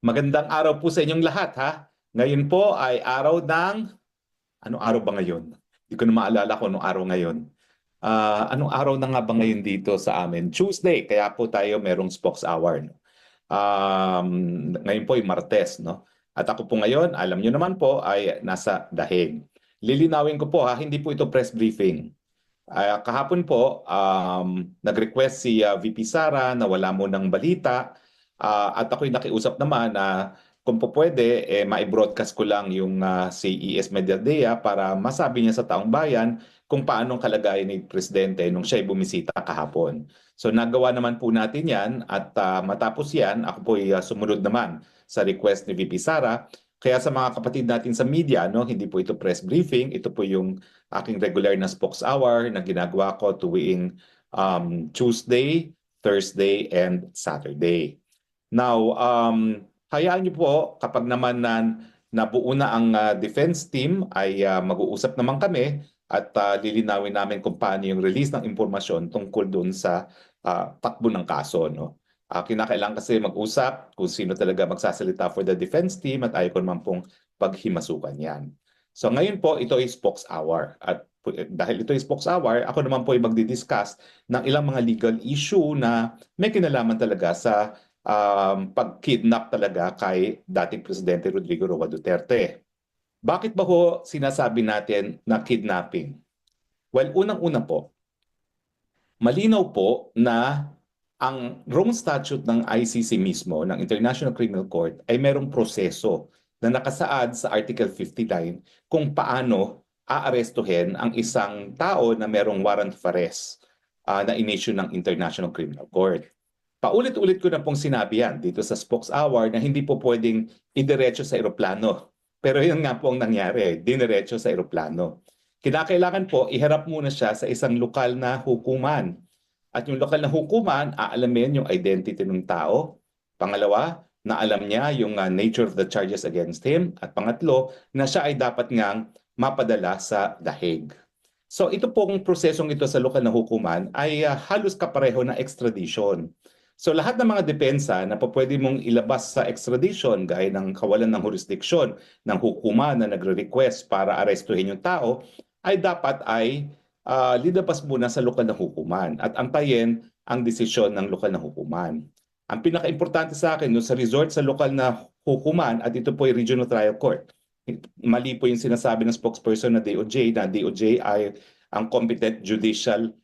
Magandang araw po sa inyong lahat ha. Ngayon po ay araw ng, anong araw ba ngayon? Hindi ko na maalala kung anong araw ngayon. Anong araw na nga ba ngayon dito sa amin? Tuesday, kaya po tayo merong Spokes Hour. No? Ngayon po ay Martes. No? At ako po ngayon, alam nyo naman po, ay nasa Dahig. Lilinawin ko po ha, hindi po ito press briefing. Kahapon po, nag-request si VP Sara na wala mo ng balita. At ako'y nakiusap naman na kung po pwede, ma-broadcast ko lang yung CES Medialdea para masabi niya sa taong bayan kung paano ang kalagayan ni Presidente nung siya'y bumisita kahapon. So nagawa naman po natin yan at matapos yan, ako po'y sumunod naman sa request ni VP Sara. Kaya sa mga kapatid natin sa media, no, hindi po ito press briefing, ito po yung aking regular na Spokes Hour na ginagawa ko tuwing Tuesday, Thursday, and Saturday. Now, hayaan niyo po kapag naman nabuo na ang defense team ay mag-uusap naman kami at lilinawin namin kung paano yung release ng impormasyon tungkol doon sa takbo ng kaso. No? Kinakailangan kasi mag-usap kung sino talaga magsasalita for the defense team at ayaw ko naman pong paghimasukan yan. So ngayon po, ito ay Spokes Hour. At dahil ito ay Spokes Hour, ako naman po ay magdi-discuss ng ilang mga legal issue na may kinalaman talaga sa pag-kidnap talaga kay dating Presidente Rodrigo Roa Duterte. Bakit ba ho sinasabi natin na kidnapping? Well, unang-una po, malinaw po na ang Rome Statute ng ICC mismo, ng International Criminal Court, ay merong proseso na nakasaad sa Article 59 kung paano aarestuhin ang isang tao na merong warrant of arrest na in-issue ng International Criminal Court. Paulit-ulit ko na pong sinabi yan dito sa Spokes Hour na hindi po pwedeng idiretso sa eroplano. Pero yun nga po ang nangyari, diniretso sa eroplano. Kinakailangan po iharap muna siya sa isang lokal na hukuman. At yung lokal na hukuman, aalamin yung identity ng tao. Pangalawa, na alam niya yung nature of the charges against him. At pangatlo, na siya ay dapat ngang mapadala sa dahig. So ito pong prosesong ito sa lokal na hukuman ay halos kapareho na extradition. So lahat ng mga depensa na pwede mong ilabas sa extradition gaya ng kawalan ng jurisdiksyon ng hukuman na nagre-request para arestuhin yung tao ay dapat lilabas muna sa lokal na hukuman at antayin ang desisyon ng lokal na hukuman. Ang pinaka-importante sa akin sa resort sa lokal na hukuman at ito po ay Regional Trial Court. Mali po yung sinasabi ng spokesperson na DOJ ay ang competent judicial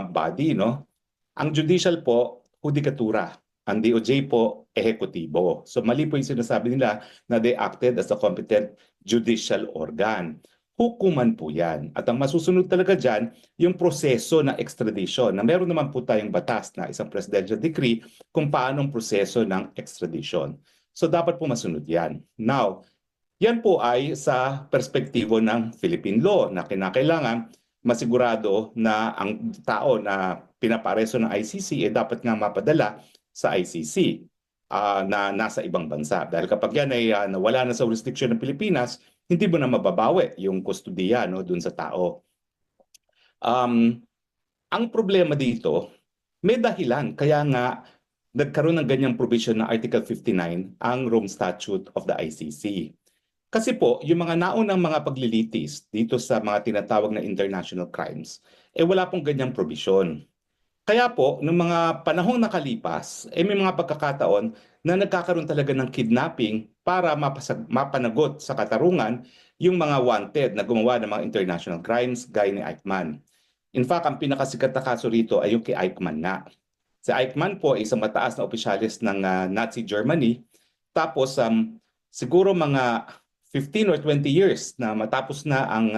body. No? Ang judicial po, hudikatura. Ang DOJ po, ehekutibo. So mali po yung sinasabi nila na they acted as a competent judicial organ. Hukuman po yan. At ang masusunod talaga dyan, yung proseso ng extradition na meron naman po tayong batas na isang presidential decree kung paano ang proseso ng extradition. So dapat po masunod yan. Now, yan po ay sa perspektibo ng Philippine law na kinakailangan masigurado na ang tao na pinapareso ng ICC dapat nga mapadala sa ICC na nasa ibang bansa. Dahil kapag yan ay nawala na sa jurisdiction ng Pilipinas, hindi mo na mababawi yung kustudiya dun sa tao. Ang problema dito, may dahilan. Kaya nga nagkaroon ng ganyang provision na Article 59 ang Rome Statute of the ICC. Kasi po, yung mga naunang mga paglilitis dito sa mga tinatawag na international crimes, wala pong ganyang provision. Kaya po, noong mga panahong nakalipas, may mga pagkakataon na nagkakaroon talaga ng kidnapping para mapanagot sa katarungan yung mga wanted na gumawa ng mga international crimes gaya ni Eichmann. In fact, ang pinakasikat na kaso rito ay yung kay Eichmann na. Si Eichmann po ay isang mataas na opisyalis ng Nazi Germany. Tapos siguro mga 15 or 20 years na matapos na ang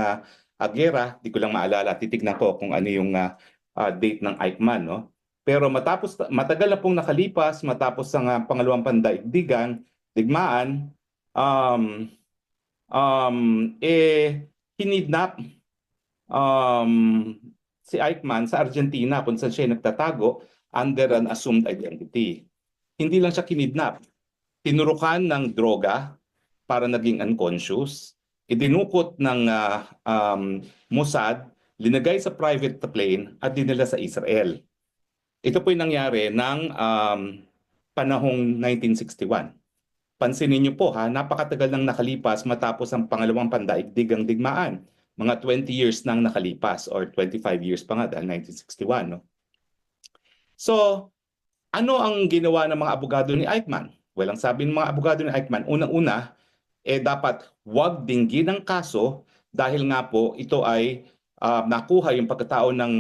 gera, di ko lang maalala, titignan ko kung ano yung date ng Eichmann, no? Pero matagal na pong nakalipas, matapos ang pangalawang pandaigdigan, digmaan, kinidnap si Eichmann sa Argentina kung saan siya nagtatago under an assumed identity. Hindi lang siya kinidnap, tinurukan ng droga para naging unconscious, idinukot ng Mossad, linagay sa private plane at dinala sa Israel. Ito po yung nangyari ng panahong 1961. pansinin niyo po ha, napakatagal nang nakalipas matapos ang pangalawang pandaigdigang digmaan. Mga 20 years nang nakalipas or 25 years pa nga dahil 1961. No? So, ano ang ginawa ng mga abogado ni Eichmann? Well, ang sabi ng mga abogado ni Eichmann, unang-una, dapat wag dinggin ang kaso dahil nga po ito ay nakuha yung pagkatao ng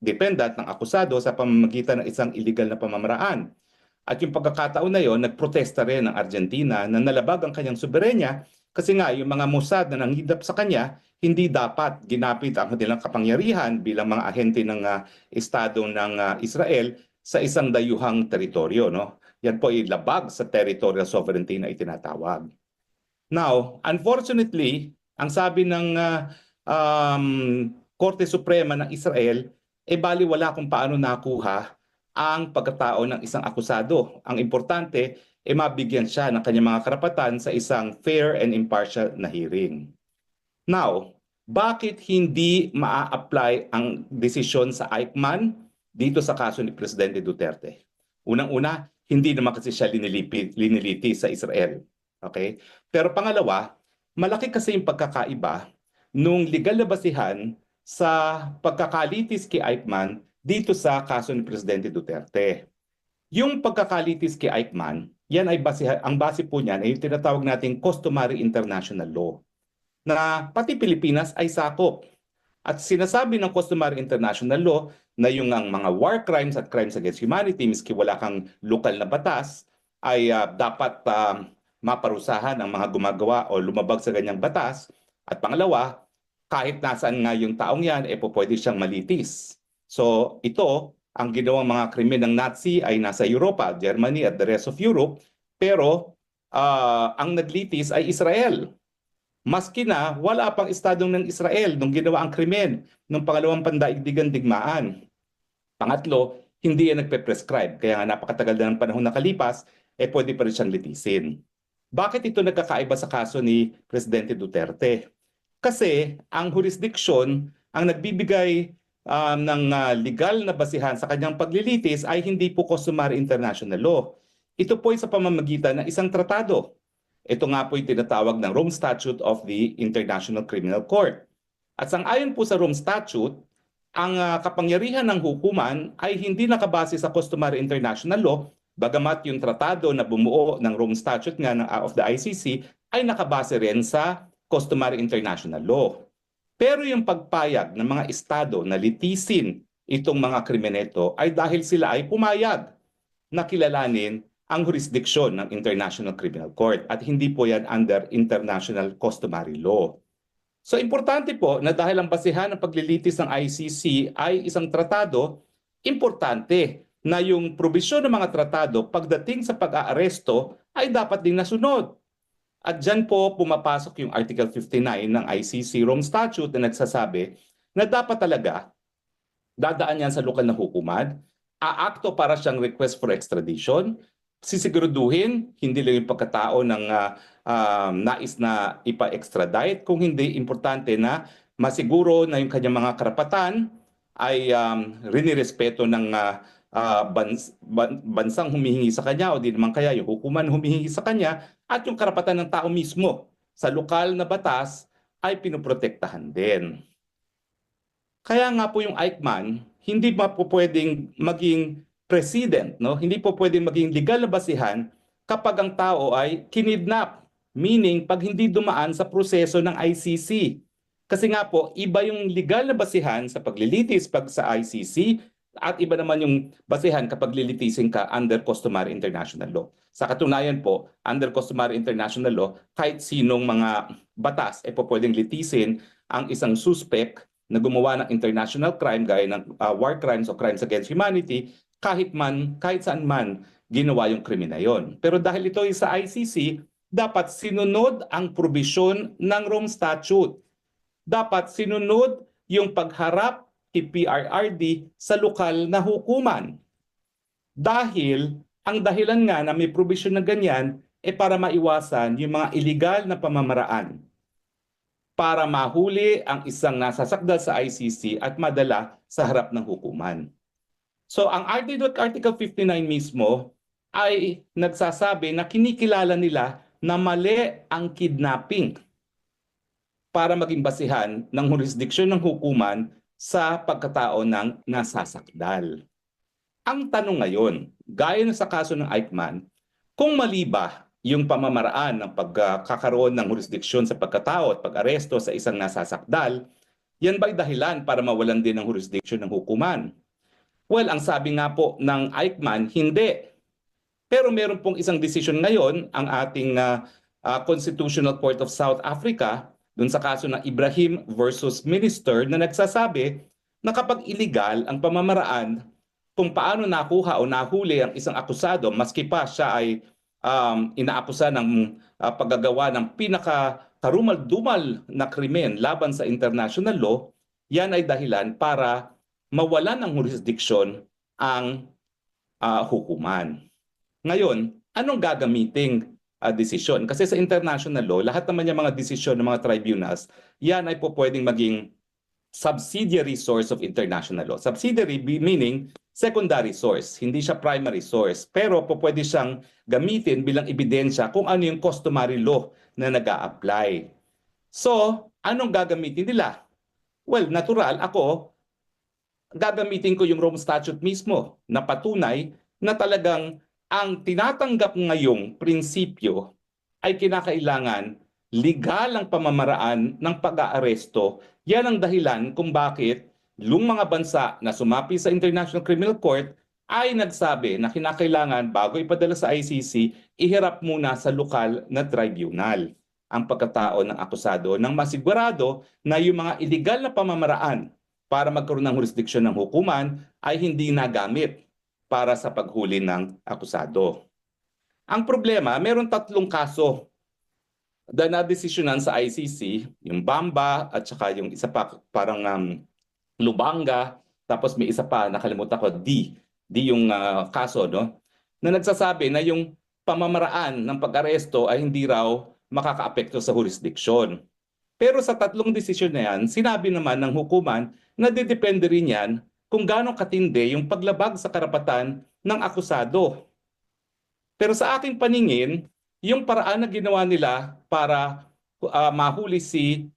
defendant, ng akusado sa pamamagitan ng isang illegal na pamamaraan. At yung pagkakataon na yon, nagprotesta rin ang Argentina na nalabag ang kanyang soberenya kasi nga yung mga Mossad na nanghidap sa kanya, hindi dapat ginapit ang kanilang kapangyarihan bilang mga ahente ng Estado ng Israel sa isang dayuhang teritoryo. No? Yan po ay labag sa territorial sovereignty na itinatawag. Now, unfortunately, ang sabi ng Korte Suprema ng Israel, baliwala kung paano nakuha ang pagkatao ng isang akusado. Ang importante, mabigyan siya ng kanyang mga karapatan sa isang fair and impartial na hearing. Now, bakit hindi maa-apply ang desisyon sa Eichmann dito sa kaso ni Presidente Duterte? Unang-una, hindi naman kasi siya liniliti sa Israel. Okay? Pero pangalawa, malaki kasi yung pagkakaiba nung legal na basihan sa pagkakalitis kay Eichmann dito sa kaso ni Presidente Duterte. Yung pagkakalitis kay Eichmann, yan ay ang base po niyan ay yung tinatawag nating customary international law na pati Pilipinas ay sakop. At sinasabi ng customary international law na yung ang mga war crimes at crimes against humanity, miski wala kang lokal na batas, ay dapat maparusahan ang mga gumagawa o lumabag sa ganyang batas. At pangalawa, kahit nasaan nga yung taong yan, pwede siyang malitis. So ito, ang ginawang mga krimen ng Nazi ay nasa Europa, Germany at the rest of Europe, pero ang naglitis ay Israel. Maski na wala pang estadong ng Israel nung ginawa ang krimen ng pangalawang pandaigdigang digmaan. Pangatlo, hindi yan nagpe-prescribe, kaya nga napakatagal na ng panahon nakalipas, pwede pa rin siyang litisin. Bakit ito nagkakaiba sa kaso ni Presidente Duterte? Kasi ang jurisdiction, ang nagbibigay ng legal na basihan sa kanyang paglilitis ay hindi po customary international law. Ito po ay sa pamamagitan ng isang tratado. Ito nga po yung tinatawag ng Rome Statute of the International Criminal Court. At sang-ayon po sa Rome Statute, ang kapangyarihan ng hukuman ay hindi nakabase sa customary international law, bagamat yung tratado na bumuo ng Rome Statute nga of the ICC ay nakabase rin sa customary international law. Pero yung pagpayag ng mga estado na litisin itong mga krimeneto ay dahil sila ay pumayag na kilalanin ang jurisdiction ng International Criminal Court at hindi po yan under international customary law. So importante po na dahil ang basihan ng paglilitis ng ICC ay isang tratado, importante na yung probisyon ng mga tratado pagdating sa pag-aaresto ay dapat din nasunod. At dyan po pumapasok yung Article 59 ng ICC Rome Statute na nagsasabi na dapat talaga dadaan yan sa lokal na hukuman, aakto para siyang request for extradition, sisiguraduhin hindi lang yung pagkatao ng nais na ipa-extradite, kung hindi importante na masiguro na yung kanyang mga karapatan ay rinirespeto ng bansang humihingi sa kanya o di naman kaya yung hukuman humihingi sa kanya at yung karapatan ng tao mismo sa lokal na batas ay pinoprotektahan din. Kaya nga po yung Eichmann, hindi pa po pwedeng maging president, no? Hindi po pwedeng maging legal na basihan kapag ang tao ay kinidnap, meaning pag hindi dumaan sa proseso ng ICC. Kasi nga po, iba yung legal na basihan sa paglilitis pag sa ICC at iba naman yung basihan kapag lilitisin ka under customary international law. Sa katunayan po, under customary international law, kahit sinong mga batas po pwedeng litisin ang isang suspect na gumawa ng international crime gaya ng war crimes o crimes against humanity kahit saan man ginawa yung krimen na yon. Pero dahil ito ay sa ICC, dapat sinunod ang probisyon ng Rome Statute. Dapat sinunod yung pagharap kay PRRD sa lokal na hukuman. Dahil ang dahilan nga na may probisyon na ganyan para maiwasan yung mga illegal na pamamaraan, para mahuli ang isang nasasakdal sa ICC at madala sa harap ng hukuman. So ang Article 59 mismo ay nagsasabi na kinikilala nila na mali ang kidnapping para maging basihan ng jurisdiksyon ng hukuman sa pagkatao ng nasasakdal. Ang tanong ngayon, gaya na sa kaso ng Eichmann, kung mali ba yung pamamaraan ng pagkakaroon ng jurisdiksyon sa pagkatao at pag-aresto sa isang nasasakdal, yan ba'y dahilan para mawalan din ng jurisdiksyon ng hukuman? Well, ang sabi nga po ng Eichmann, hindi. Pero meron pong isang desisyon ngayon ang ating Constitutional Court of South Africa dun sa kaso ng Ibrahim versus Minister na nagsasabi na kapag illegal ang pamamaraan kung paano nakuha o nahuli ang isang akusado maski pa siya ay inaakusa ng paggagawa ng pinaka-karumal-dumal na krimen laban sa international law, yan ay dahilan para mawalan ng jurisdiksyon ang hukuman. Ngayon, anong gagamiting desisyon? Kasi sa international law, lahat naman yung mga desisyon ng mga tribunals, yan ay po pwedeng maging subsidiary source of international law. Subsidiary meaning secondary source, hindi siya primary source. Pero po pwede siyang gamitin bilang ebidensya kung ano yung customary law na nag-a-apply. So, anong gagamitin nila? Well, natural, ako, gagamitin ko yung Rome Statute mismo na patunay na talagang ang tinatanggap ngayong prinsipyo ay kinakailangan legal ang pamamaraan ng pag-aaresto. Yan ang dahilan kung bakit yung mga bansa na sumapi sa International Criminal Court ay nagsabi na kinakailangan bago ipadala sa ICC, ihirap muna sa lokal na tribunal ang pagkatao ng akusado nang masigurado na yung mga illegal na pamamaraan para magkaroon ng jurisdiksyon ng hukuman ay hindi nagamit para sa paghuli ng akusado. Ang problema, meron 3 kaso na nadesisyonan sa ICC, yung Bamba at saka yung isa pa parang Lubanga, tapos may isa pa nakalimutan ko, D yung kaso, no? Na nagsasabi na yung pamamaraan ng pag-aresto ay hindi raw makakaapekto sa jurisdiksyon. Pero sa 3 desisyon na yan, sinabi naman ng hukuman na didepende rin yan kung gaano katindi yung paglabag sa karapatan ng akusado. Pero sa aking paningin, yung paraan na ginawa nila para mahuli si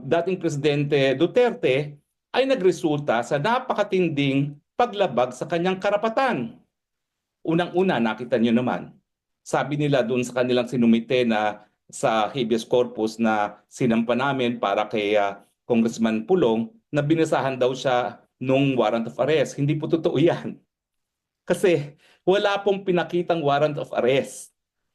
dating Presidente Duterte ay nagresulta sa napakatinding paglabag sa kanyang karapatan. Unang-una, nakita nyo naman, sabi nila doon sa kanilang sinumite na sa habeas corpus na sinampa namin para kay Congressman Pulong na binasahan daw siya nung warrant of arrest. Hindi po totoo yan. Kasi wala pong pinakitang warrant of arrest.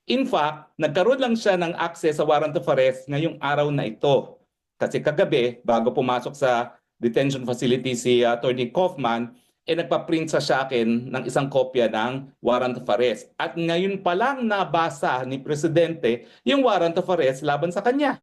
In fact, nagkaroon lang siya ng access sa warrant of arrest ngayong araw na ito. Kasi kagabi, bago pumasok sa detention facility si Attorney Kaufman, nagpa-print sa akin ng isang kopya ng warrant of arrest. At ngayon pa lang nabasa ni Presidente yung warrant of arrest laban sa kanya.